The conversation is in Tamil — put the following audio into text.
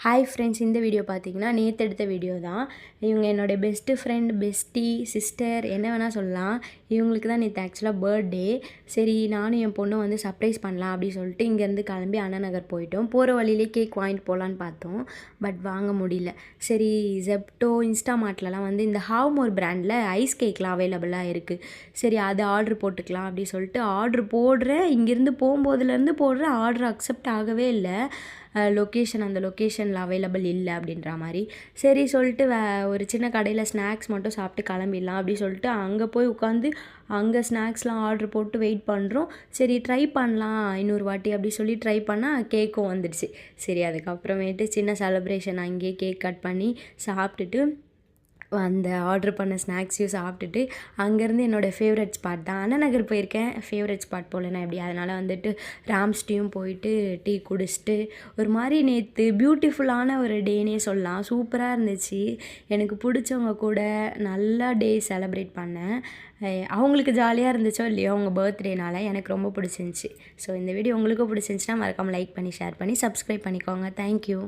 ஹாய் ஃப்ரெண்ட்ஸ், இந்த வீடியோ பார்த்தீங்கன்னா நேற்று எடுத்த வீடியோ தான். இவங்க என்னோடய பெஸ்ட்டு ஃப்ரெண்ட், பெஸ்டி, சிஸ்டர் என்ன வேணால் சொல்லலாம். இவங்களுக்கு தான் நேற்று ஆக்சுவலாக பர்த்டே. சரி, நானும் என் பொண்ணும் வந்து சர்ப்ரைஸ் பண்ணலாம் அப்படின்னு சொல்லிட்டு இங்கேருந்து கிளம்பி அண்ணா நகர் போயிட்டோம். போகிற வழியிலே கேக் வாங்கிட்டு போகலான்னு பார்த்தோம், பட் வாங்க முடியல. சரி, ஜெப்டோ, இன்ஸ்டாமார்ட்லலாம் வந்து இந்த ஹாவ்மோர் பிராண்டில் ஐஸ் கேக்லாம் அவைலபிளாக இருக்குது. சரி, அது ஆர்டர் போட்டுக்கலாம் அப்படின்னு சொல்லிட்டு ஆர்டர் போடுறேன். இங்கேருந்து போகும்போதுலேருந்து போடுறேன், ஆர்டர் அக்செப்ட் ஆகவே இல்லை. அந்த லொக்கேஷனில் அவைலபிள் இல்லை அப்படின்ற மாதிரி. சரி சொல்லிட்டு ஒரு சின்ன கடையில் ஸ்நாக்ஸ் மட்டும் சாப்பிட்டு கிளம்பிடலாம் அப்படின்னு சொல்லிட்டு அங்கே போய் உட்காந்து அங்கே ஸ்நாக்ஸ்லாம் ஆர்டர் போட்டு வெயிட் பண்ணுறோம். சரி, ட்ரை பண்ணலாம் இன்னொரு வாட்டி அப்படி சொல்லி ட்ரை பண்ணால் கேக்கும் வந்துடுச்சு. சரி, அதுக்கப்புறமேட்டு சின்ன செலப்ரேஷன் அங்கேயே கேக் கட் பண்ணி சாப்பிட்டுட்டு அந்த ஆர்டர் பண்ண ஸ்நாக்ஸையும் சாப்பிட்டுட்டு அங்கேருந்து என்னோடய ஃபேவரட் ஸ்பாட் தான் அண்ணா நகர் போயிருக்கேன். ஃபேவரட் ஸ்பாட் போகலன்னா எப்படி, அதனால் வந்துட்டு ராம்ஸ்டியும் போயிட்டு டீ குடிச்சிட்டு ஒரு மாதிரி நேற்று பியூட்டிஃபுல்லான ஒரு டேனே சொல்லலாம். சூப்பராக இருந்துச்சு. எனக்கு பிடிச்சவங்க கூட நல்லா டே செலப்ரேட் பண்ணேன். அவங்களுக்கு ஜாலியாக இருந்துச்சோ இல்லையோ அவங்க பர்த்டேனால எனக்கு ரொம்ப பிடிச்சிருந்துச்சி. ஸோ இந்த வீடியோ உங்களுக்கு பிடிச்சிருந்துச்சின்னா மறக்காமல் லைக் பண்ணி ஷேர் பண்ணி சப்ஸ்கிரைப் பண்ணிக்கோங்க. தேங்க்யூ.